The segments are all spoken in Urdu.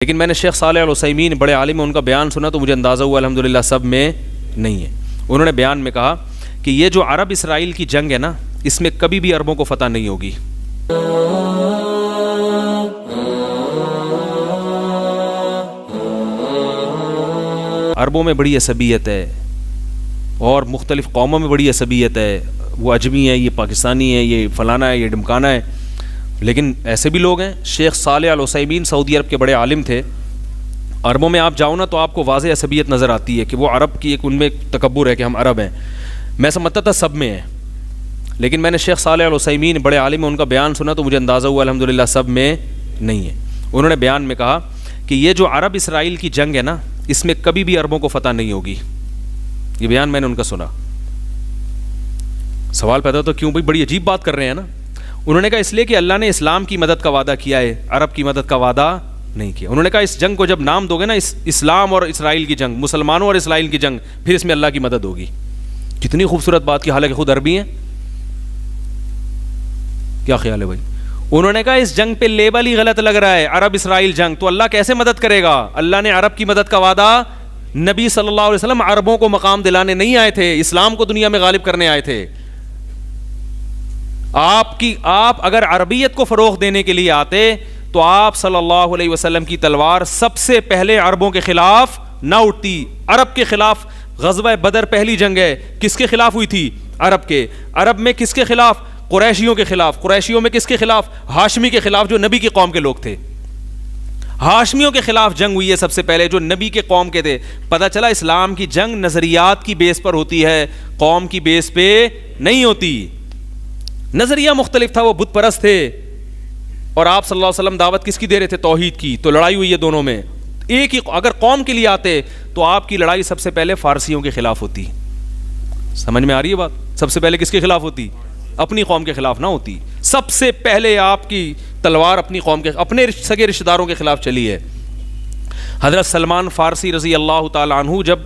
لیکن میں نے شیخ صالح العثیمین بڑے عالم ہیں، ان کا بیان سنا تو مجھے اندازہ ہوا الحمدللہ سب میں نہیں ہے۔ انہوں نے بیان میں کہا کہ یہ جو عرب اسرائیل کی جنگ ہے نا، اس میں کبھی بھی عربوں کو فتح نہیں ہوگی۔ عربوں میں بڑی عصبیت ہے اور مختلف قوموں میں بڑی عصبیت ہے، وہ اجمی ہے، یہ پاکستانی ہے، یہ فلانا ہے، یہ ڈمکانا ہے، لیکن ایسے بھی لوگ ہیں۔ شیخ صالح العثیمین سعودی عرب کے بڑے عالم تھے۔ عربوں میں آپ جاؤ نا تو آپ کو واضح عصبیت نظر آتی ہے کہ وہ عرب کی ایک ان میں تکبر ہے کہ ہم عرب ہیں۔ میں سمجھتا تھا سب میں ہے، لیکن میں نے شیخ صالح العثیمین بڑے عالم ہیں، ان کا بیان سنا تو مجھے اندازہ ہوا الحمدللہ سب میں نہیں ہے۔ انہوں نے بیان میں کہا کہ یہ جو عرب اسرائیل کی جنگ ہے نا، اس میں کبھی بھی عربوں کو فتح نہیں ہوگی۔ یہ بیان میں نے ان کا سنا۔ سوال پیدا تو کیوں بھائی، بڑی عجیب بات کر رہے ہیں نا۔ انہوں نے کہا اس لیے کہ اللہ نے اسلام کی مدد کا وعدہ کیا ہے، عرب کی مدد کا وعدہ نہیں کیا۔ انہوں نے کہا اس جنگ کو جب نام دو گے نا، اسلام اور اسرائیل کی جنگ، مسلمانوں اور اسرائیل کی جنگ، پھر اس میں اللہ کی مدد ہوگی۔ کتنی خوبصورت بات کی، حالانکہ خود عربی ہیں۔ کیا خیال ہے بھائی؟ انہوں نے کہا اس جنگ پہ لیبل ہی غلط لگ رہا ہے، عرب اسرائیل جنگ، تو اللہ کیسے مدد کرے گا؟ اللہ نے عرب کی مدد کا وعدہ، نبی صلی اللہ علیہ وسلم عربوں کو مقام دلانے نہیں آئے تھے، اسلام کو دنیا میں غالب کرنے آئے تھے۔ آپ اگر عربیت کو فروغ دینے کے لیے آتے تو آپ صلی اللہ علیہ وسلم کی تلوار سب سے پہلے عربوں کے خلاف نہ اٹھتی۔ عرب کے خلاف غزوہ بدر پہلی جنگ ہے، کس کے خلاف ہوئی تھی؟ عرب کے۔ عرب میں کس کے خلاف؟ قریشیوں کے خلاف۔ قریشیوں میں کس کے خلاف؟ ہاشمی کے خلاف، جو نبی کی قوم کے لوگ تھے۔ ہاشمیوں کے خلاف جنگ ہوئی ہے سب سے پہلے، جو نبی کے قوم کے تھے۔ پتہ چلا اسلام کی جنگ نظریات کی بیس پر ہوتی ہے، قوم کی بیس پہ نہیں ہوتی۔ نظریہ مختلف تھا، وہ بت پرست تھے، اور آپ صلی اللہ علیہ وسلم دعوت کس کی دے رہے تھے؟ توحید کی۔ تو لڑائی ہوئی ہے دونوں میں۔ ایک ہی اگر قوم کے لیے آتے تو آپ کی لڑائی سب سے پہلے فارسیوں کے خلاف ہوتی۔ سمجھ میں آ رہی ہے بات؟ سب سے پہلے کس کے خلاف ہوتی؟ اپنی قوم کے خلاف نہ ہوتی۔ سب سے پہلے آپ کی تلوار اپنی قوم کے، اپنے سگے رشتہ داروں کے خلاف چلی ہے۔ حضرت سلمان فارسی رضی اللہ تعالی عنہ جب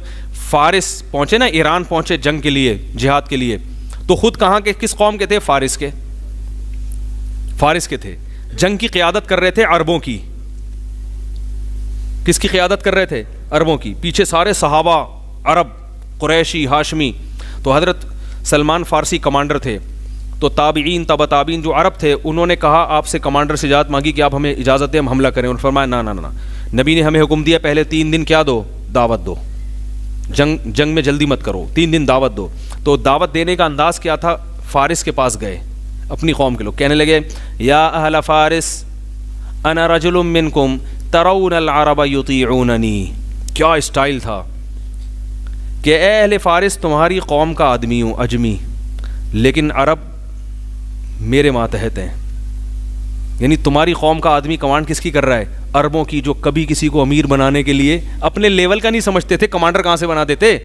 فارس پہنچے نا، ایران پہنچے جنگ کے لیے، جہاد کے لیے، تو خود کہاں کے، کس قوم کے تھے؟ فارس کے۔ فارس کے تھے۔ جنگ کی قیادت کر رہے تھے عربوں کی۔ کس کی قیادت کر رہے تھے؟ عربوں کی۔ پیچھے سارے صحابہ عرب، قریشی، ہاشمی۔ تو حضرت سلمان فارسی کمانڈر تھے، تو تابعین، تبع تابعین جو عرب تھے، انہوں نے کہا آپ سے، کمانڈر سے اجازت مانگی کہ آپ ہمیں اجازت دیں ہم حملہ کریں۔ انہوں نے فرمایا نہ، نبی نے ہمیں حکم دیا پہلے 3 دن کیا دو؟ دعوت دو۔ جنگ میں جلدی مت کرو، 3 دن دعوت دو۔ تو دعوت دینے کا انداز کیا تھا؟ فارس کے پاس گئے، اپنی قوم کے لوگ، کہنے لگے یا اہل فارس انا رجل منکم ترون العرب یطیعوننی۔ کیا اسٹائل تھا کہ اے اہل فارس، تمہاری قوم کا آدمی ہوں، اجمی، لیکن عرب میرے ماتحت ہیں۔ یعنی تمہاری قوم کا آدمی کمانڈ کس کی کر رہا ہے؟ عربوں کی، جو کبھی کسی کو امیر بنانے کے لیے اپنے لیول کا نہیں سمجھتے تھے، کمانڈر کہاں سے بنا دیتے؟